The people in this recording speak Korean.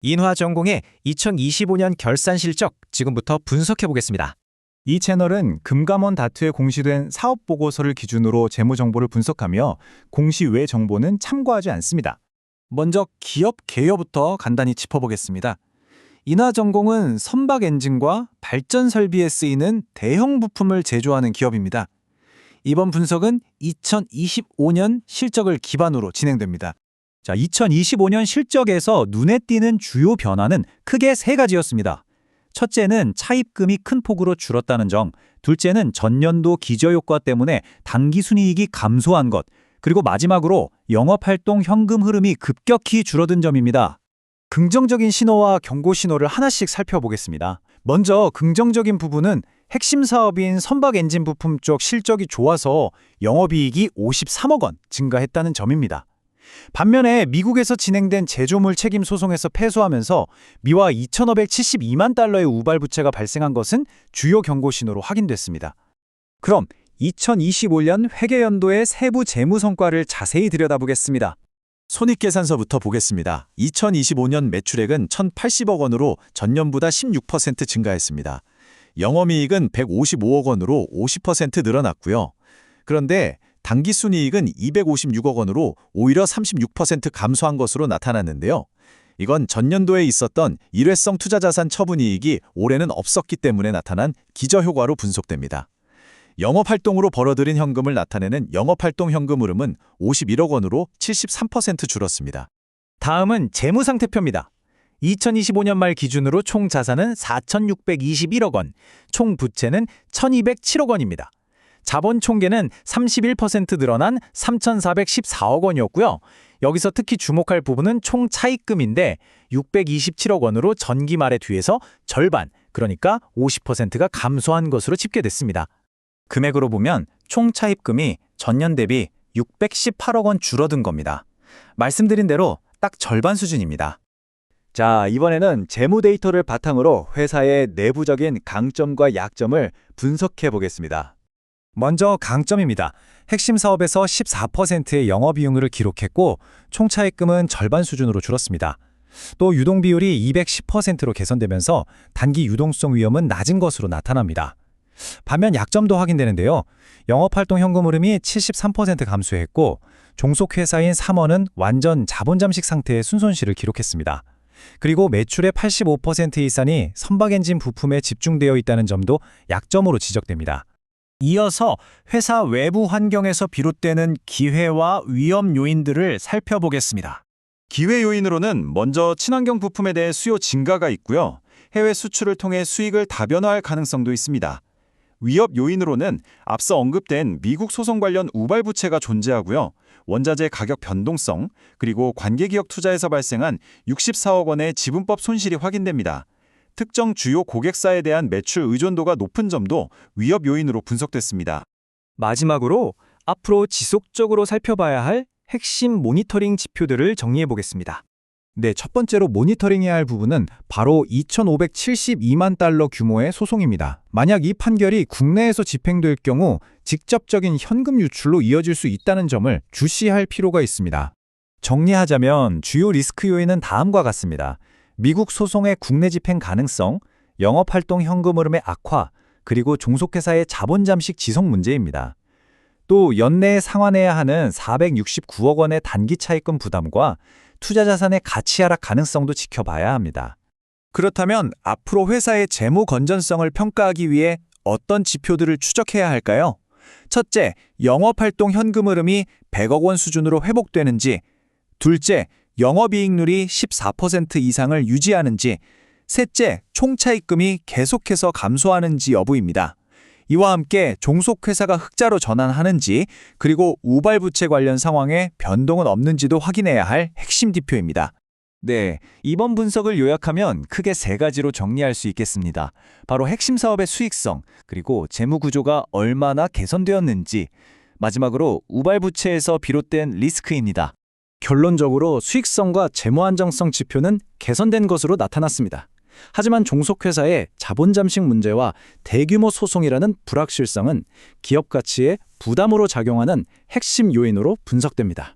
인화전공의 2025년 결산 실적 지금부터 분석해 보겠습니다. 이 채널은 금감원 다트에 공시된 사업보고서를 기준으로 재무정보를 분석하며 공시 외 정보는 참고하지 않습니다. 먼저 기업 개요부터 간단히 짚어보겠습니다. 인화전공은 선박 엔진과 발전 설비에 쓰이는 대형 부품을 제조하는 기업입니다. 이번 분석은 2025년 실적을 기반으로 진행됩니다. 2025년 실적에서 눈에 띄는 주요 변화는 크게 세 가지였습니다. 첫째는 차입금이 큰 폭으로 줄었다는 점, 둘째는 전년도 기저효과 때문에 당기순이익이 감소한 것, 그리고 마지막으로 영업활동 현금 흐름이 급격히 줄어든 점입니다. 긍정적인 신호와 경고 신호를 하나씩 살펴보겠습니다. 먼저 긍정적인 부분은 핵심 사업인 선박 엔진 부품 쪽 실적이 좋아서 영업이익이 53억 원 증가했다는 점입니다. 반면에 미국에서 진행된 제조물 책임 소송에서 패소하면서 미화 2,572만 달러의 우발 부채가 발생한 것은 주요 경고 신호로 확인됐습니다. 그럼 2025년 회계연도의 세부 재무 성과를 자세히 들여다보겠습니다. 손익계산서부터 보겠습니다. 2025년 매출액은 1,080억 원으로 전년보다 16% 증가했습니다. 영업이익은 155억 원으로 50% 늘어났고요. 그런데 당기순이익은 256억 원으로 오히려 36% 감소한 것으로 나타났는데요. 이건 전년도에 있었던 일회성 투자자산 처분이익이 올해는 없었기 때문에 나타난 기저효과로 분석됩니다. 영업활동으로 벌어들인 현금을 나타내는 영업활동 현금 흐름은 51억 원으로 73% 줄었습니다. 다음은 재무상태표입니다. 2025년 말 기준으로 총 자산은 4,621억 원, 총 부채는 1,207억 원입니다. 자본 총계는 31% 늘어난 3,414억 원이었고요. 여기서 특히 주목할 부분은 총 차입금인데 627억 원으로 전기 말에 뒤에서 절반, 그러니까 50%가 감소한 것으로 집계됐습니다. 금액으로 보면 총 차입금이 전년 대비 618억 원 줄어든 겁니다. 말씀드린 대로 딱 절반 수준입니다. 자, 이번에는 재무 데이터를 바탕으로 회사의 내부적인 강점과 약점을 분석해 보겠습니다. 먼저 강점입니다. 핵심 사업에서 14%의 영업이익률을 기록했고 총 차입금은 절반 수준으로 줄었습니다. 또 유동 비율이 210%로 개선되면서 단기 유동성 위험은 낮은 것으로 나타납니다. 반면 약점도 확인되는데요. 영업활동 현금 흐름이 73% 감소했고 종속회사인 3원은 완전 자본 잠식 상태의 순손실을 기록했습니다. 그리고 매출의 85% 이상이 선박엔진 부품에 집중되어 있다는 점도 약점으로 지적됩니다. 이어서 회사 외부 환경에서 비롯되는 기회와 위험 요인들을 살펴보겠습니다. 기회 요인으로는 먼저 친환경 부품에 대해 수요 증가가 있고요. 해외 수출을 통해 수익을 다변화할 가능성도 있습니다. 위협 요인으로는 앞서 언급된 미국 소송 관련 우발 부채가 존재하고요. 원자재 가격 변동성, 그리고 관계기업 투자에서 발생한 64억 원의 지분법 손실이 확인됩니다. 특정 주요 고객사에 대한 매출 의존도가 높은 점도 위협 요인으로 분석됐습니다. 마지막으로 앞으로 지속적으로 살펴봐야 할 핵심 모니터링 지표들을 정리해 보겠습니다. 네, 첫 번째로 모니터링해야 할 부분은 바로 2,572만 달러 규모의 소송입니다. 만약 이 판결이 국내에서 집행될 경우 직접적인 현금 유출로 이어질 수 있다는 점을 주시할 필요가 있습니다. 정리하자면 주요 리스크 요인은 다음과 같습니다. 미국 소송의 국내 집행 가능성, 영업활동 현금 흐름의 악화, 그리고 종속회사의 자본 잠식 지속 문제입니다. 또 연내에 상환해야 하는 469억 원의 단기 차입금 부담과 투자 자산의 가치 하락 가능성도 지켜봐야 합니다. 그렇다면 앞으로 회사의 재무 건전성을 평가하기 위해 어떤 지표들을 추적해야 할까요? 첫째, 영업활동 현금 흐름이 100억 원 수준으로 회복되는지, 둘째, 영업이익률이 14% 이상을 유지하는지, 셋째, 총차입금이 계속해서 감소하는지 여부입니다. 이와 함께 종속회사가 흑자로 전환하는지, 그리고 우발부채 관련 상황에 변동은 없는지도 확인해야 할 핵심 지표입니다. 네, 이번 분석을 요약하면 크게 세 가지로 정리할 수 있겠습니다. 바로 핵심 사업의 수익성, 그리고 재무 구조가 얼마나 개선되었는지, 마지막으로 우발부채에서 비롯된 리스크입니다. 결론적으로 수익성과 재무 안정성 지표는 개선된 것으로 나타났습니다. 하지만 종속회사의 자본 잠식 문제와 대규모 소송이라는 불확실성은 기업 가치에 부담으로 작용하는 핵심 요인으로 분석됩니다.